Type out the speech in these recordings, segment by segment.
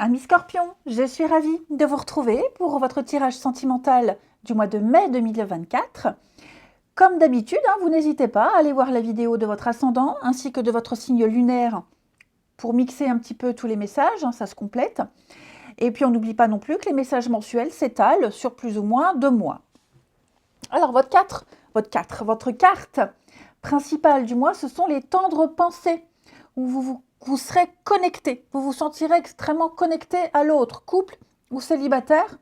Amis Scorpions, je suis ravie de vous retrouver pour votre tirage sentimental du mois de mai 2024. Comme d'habitude, vous n'hésitez pas à aller voir la vidéo de votre ascendant ainsi que de votre signe lunaire pour mixer un petit peu tous les messages, ça se complète. Et puis on n'oublie pas non plus que les messages mensuels s'étalent sur plus ou moins 2 mois. Alors votre carte principale du mois, ce sont les tendres pensées, où vous serez connecté, vous vous sentirez extrêmement connecté à l'autre, couple ou célibataire.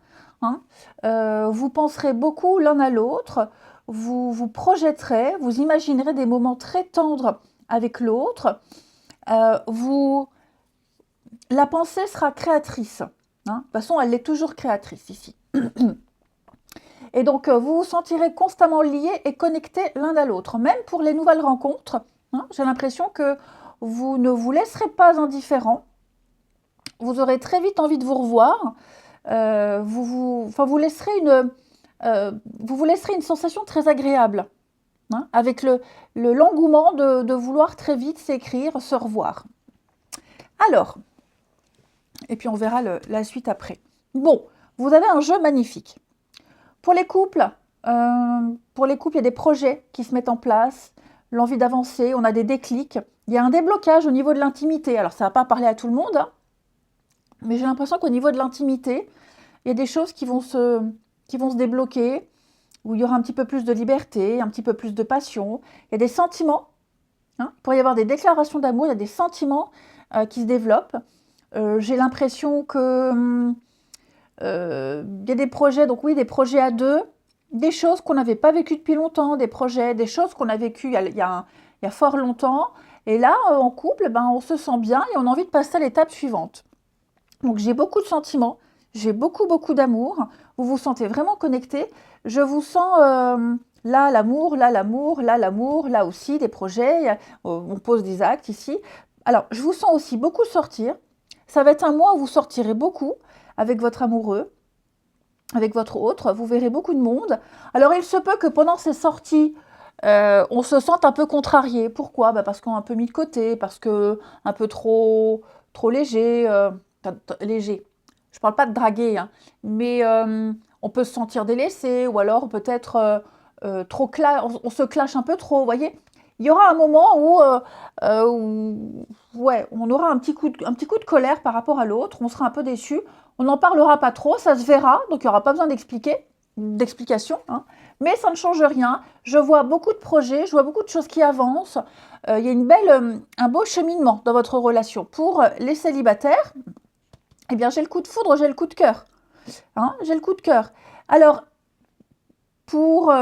Vous penserez beaucoup l'un à l'autre, vous vous projetterez, vous imaginerez des moments très tendres avec l'autre. La pensée sera créatrice. De toute façon, elle est toujours créatrice ici. Et donc, vous vous sentirez constamment liés et connectés l'un à l'autre. Même pour les nouvelles rencontres, j'ai l'impression que vous ne vous laisserez pas indifférent. Vous aurez très vite envie de vous revoir. Vous vous laisserez une sensation très agréable, avec l'engouement de vouloir très vite s'écrire, se revoir. Alors, et puis on verra la suite après. Bon, vous avez un jeu magnifique. Pour les couples, il y a des projets qui se mettent en place, l'envie d'avancer, on a des déclics. Il y a un déblocage au niveau de l'intimité. Alors, ça ne va pas parler à tout le monde, mais j'ai l'impression qu'au niveau de l'intimité, il y a des choses qui vont se débloquer, où il y aura un petit peu plus de liberté, un petit peu plus de passion. Il y a des sentiments. Il pourrait y avoir des déclarations d'amour, il y a des sentiments qui se développent. J'ai l'impression que... il y a des projets, donc oui, des projets à deux, des choses qu'on n'avait pas vécues depuis longtemps, des choses qu'on a vécues il y a fort longtemps. Et là, en couple, on se sent bien et on a envie de passer à l'étape suivante. Donc j'ai beaucoup de sentiments, j'ai beaucoup d'amour. Vous vous sentez vraiment connecté. Je vous sens là l'amour, là aussi des projets. On pose des actes ici. Alors, je vous sens aussi beaucoup sortir. Ça va être un mois où vous sortirez beaucoup avec votre amoureux, avec votre autre, vous verrez beaucoup de monde. Alors il se peut que pendant ces sorties, on se sente un peu contrarié. Pourquoi ? Parce qu'on est un peu mis de côté, parce que un peu trop léger. Léger. Je ne parle pas de draguer, mais on peut se sentir délaissé, ou alors peut-être on se clash un peu trop, vous voyez ? Il y aura un moment où on aura un petit coup de colère par rapport à l'autre, on sera un peu déçu, on n'en parlera pas trop, ça se verra, donc il n'y aura pas besoin d'explication, mais ça ne change rien. Je vois beaucoup de projets, je vois beaucoup de choses qui avancent, il y a un beau cheminement dans votre relation. Pour les célibataires, eh bien j'ai le coup de foudre, j'ai le coup de cœur. J'ai le coup de cœur. Alors, pour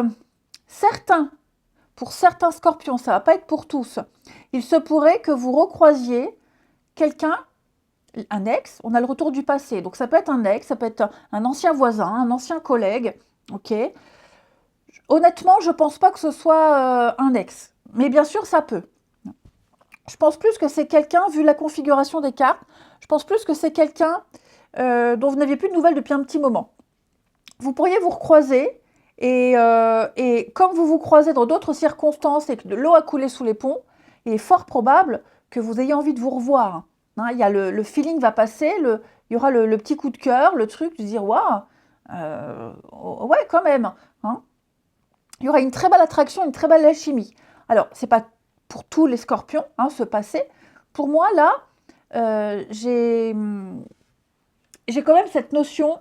certains scorpions, ça ne va pas être pour tous, il se pourrait que vous recroisiez quelqu'un, un ex, on a le retour du passé, donc ça peut être un ex, ça peut être un ancien voisin, un ancien collègue, ok. Honnêtement, je ne pense pas que ce soit un ex, mais bien sûr, ça peut. Je pense plus que c'est quelqu'un, vu la configuration des cartes, je pense plus que c'est quelqu'un dont vous n'aviez plus de nouvelles depuis un petit moment. Vous pourriez vous recroiser, et comme vous vous croisez dans d'autres circonstances et que de l'eau a coulé sous les ponts, il est fort probable que vous ayez envie de vous revoir. Il y a le feeling va passer, il y aura le petit coup de cœur, le truc de dire waouh, ouais quand même. Il y aura une très belle attraction, une très belle alchimie. Alors c'est pas pour tous les scorpions, ce passé. Pour moi là, j'ai quand même cette notion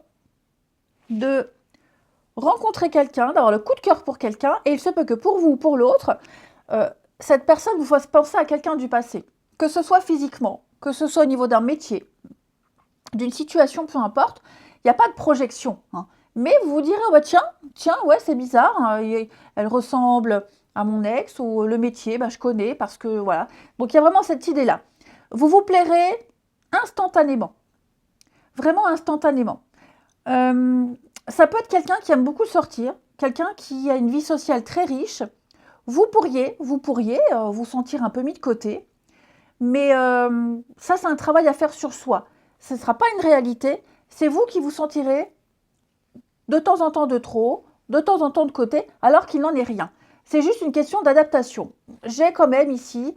de rencontrer quelqu'un, d'avoir le coup de cœur pour quelqu'un, et il se peut que pour vous ou pour l'autre, cette personne vous fasse penser à quelqu'un du passé. Que ce soit physiquement, que ce soit au niveau d'un métier, d'une situation, peu importe, il n'y a pas de projection. Mais vous vous direz, tiens, ouais, c'est bizarre, elle ressemble à mon ex, ou le métier, je connais, parce que voilà. Donc il y a vraiment cette idée-là. Vous vous plairez instantanément. Vraiment instantanément. Ça peut être quelqu'un qui aime beaucoup sortir, quelqu'un qui a une vie sociale très riche. Vous pourriez vous sentir un peu mis de côté, mais ça, c'est un travail à faire sur soi. Ce ne sera pas une réalité, c'est vous qui vous sentirez de temps en temps de trop, de temps en temps de côté, alors qu'il n'en est rien. C'est juste une question d'adaptation. J'ai quand même ici,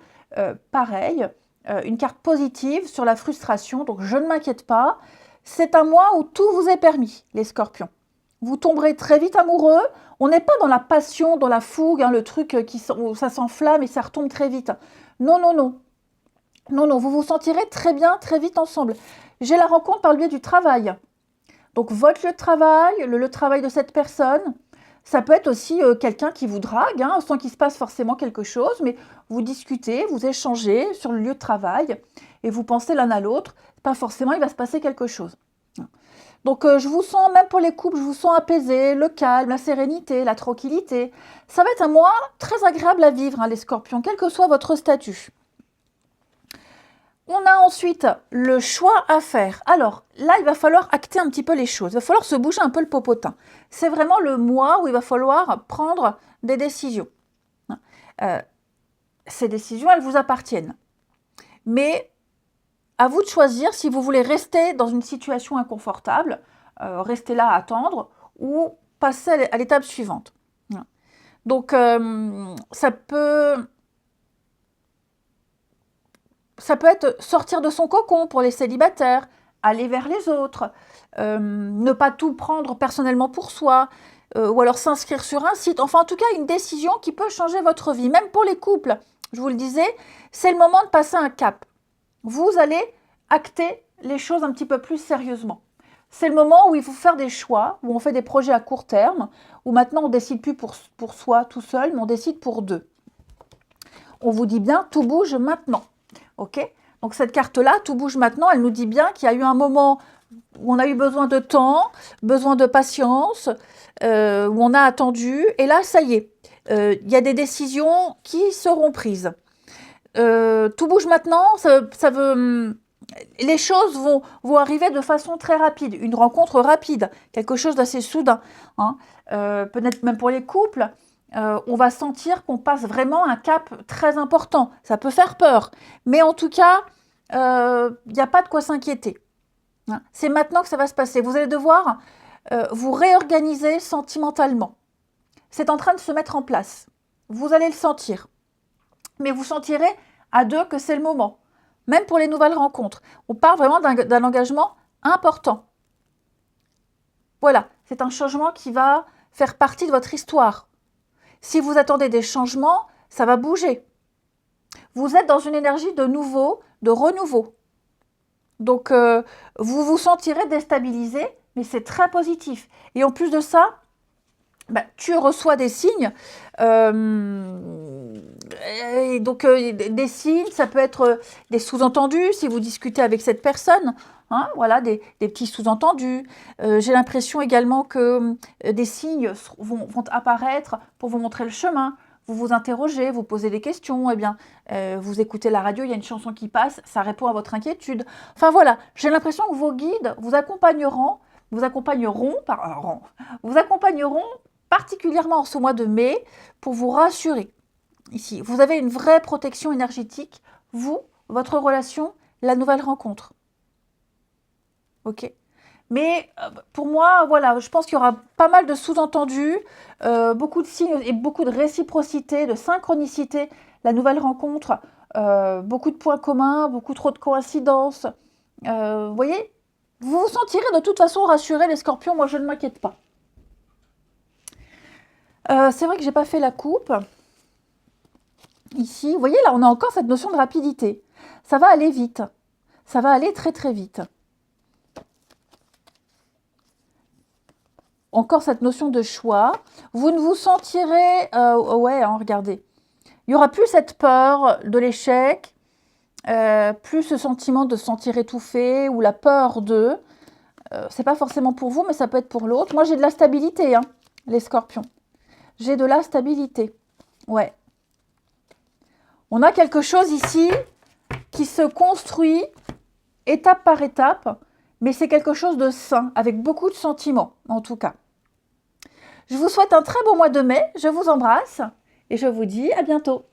pareil, une carte positive sur la frustration, donc je ne m'inquiète pas. C'est un mois où tout vous est permis, les scorpions. Vous tomberez très vite amoureux. On n'est pas dans la passion, dans la fougue, hein, le truc où ça s'enflamme et ça retombe très vite. Non, non, non. Non, non, vous vous sentirez très bien, très vite ensemble. J'ai la rencontre par le biais du travail. Donc, votre lieu de travail, le travail de cette personne, ça peut être aussi quelqu'un qui vous drague, hein, sans qu'il se passe forcément quelque chose, mais vous discutez, vous échangez sur le lieu de travail et vous pensez l'un à l'autre. Pas forcément, il va se passer quelque chose. Donc, je vous sens, même pour les couples, je vous sens apaisé, le calme, la sérénité, la tranquillité. Ça va être un mois très agréable à vivre, hein, les scorpions, quel que soit votre statut. On a ensuite le choix à faire. Alors, là, il va falloir acter un petit peu les choses. Il va falloir se bouger un peu le popotin. C'est vraiment le mois où il va falloir prendre des décisions. Ces décisions, elles vous appartiennent. Mais à vous de choisir si vous voulez rester dans une situation inconfortable, rester là à attendre, ou passer à l'étape suivante. Donc, ça peut être sortir de son cocon pour les célibataires, aller vers les autres, ne pas tout prendre personnellement pour soi, ou alors s'inscrire sur un site. Enfin, en tout cas, une décision qui peut changer votre vie. Même pour les couples, je vous le disais, c'est le moment de passer un cap. Vous allez acter les choses un petit peu plus sérieusement. C'est le moment où il faut faire des choix, où on fait des projets à court terme, où maintenant on ne décide plus pour soi tout seul, mais on décide pour deux. On vous dit bien, tout bouge maintenant. Ok ? Donc cette carte-là, tout bouge maintenant, elle nous dit bien qu'il y a eu un moment où on a eu besoin de temps, besoin de patience, où on a attendu, et là, ça y est, il y a des décisions qui seront prises. Tout bouge maintenant, ça veut... Les choses vont arriver de façon très rapide, une rencontre rapide, quelque chose d'assez soudain. Hein. Peut-être même pour les couples, on va sentir qu'on passe vraiment un cap très important. Ça peut faire peur, mais en tout cas, il n'y a pas de quoi s'inquiéter. Hein. C'est maintenant que ça va se passer. Vous allez devoir vous réorganiser sentimentalement. C'est en train de se mettre en place. Vous allez le sentir. Mais vous sentirez à deux que c'est le moment. Même pour les nouvelles rencontres. On parle vraiment d'un engagement important. Voilà, c'est un changement qui va faire partie de votre histoire. Si vous attendez des changements, ça va bouger. Vous êtes dans une énergie de nouveau, de renouveau. Donc, vous vous sentirez déstabilisé, mais c'est très positif. Et en plus de ça, tu reçois des signes. Et donc, des signes, ça peut être des sous-entendus si vous discutez avec cette personne. Hein, voilà, des petits sous-entendus. J'ai l'impression également que des signes vont apparaître pour vous montrer le chemin. Vous vous interrogez, vous posez des questions, eh bien, vous écoutez la radio, il y a une chanson qui passe, ça répond à votre inquiétude. Enfin voilà, j'ai l'impression que vos guides vous accompagneront particulièrement en ce mois de mai pour vous rassurer. Ici, vous avez une vraie protection énergétique, vous, votre relation, la nouvelle rencontre. Ok ? Mais pour moi, voilà, je pense qu'il y aura pas mal de sous-entendus, beaucoup de signes et beaucoup de réciprocité, de synchronicité. La nouvelle rencontre, beaucoup de points communs, beaucoup trop de coïncidences. Vous voyez, vous vous sentirez de toute façon rassurés, les scorpions, moi je ne m'inquiète pas. C'est vrai que j'ai pas fait la coupe. Ici, vous voyez, là, on a encore cette notion de rapidité. Ça va aller vite. Ça va aller très très vite. Encore cette notion de choix. Vous ne vous sentirez... ouais, hein, regardez. Il n'y aura plus cette peur de l'échec, plus ce sentiment de se sentir étouffé ou la peur de... c'est pas forcément pour vous, mais ça peut être pour l'autre. Moi, j'ai de la stabilité, hein, les scorpions. J'ai de la stabilité. Ouais. On a quelque chose ici qui se construit étape par étape, mais c'est quelque chose de sain, avec beaucoup de sentiments, en tout cas. Je vous souhaite un très beau mois de mai, je vous embrasse et je vous dis à bientôt.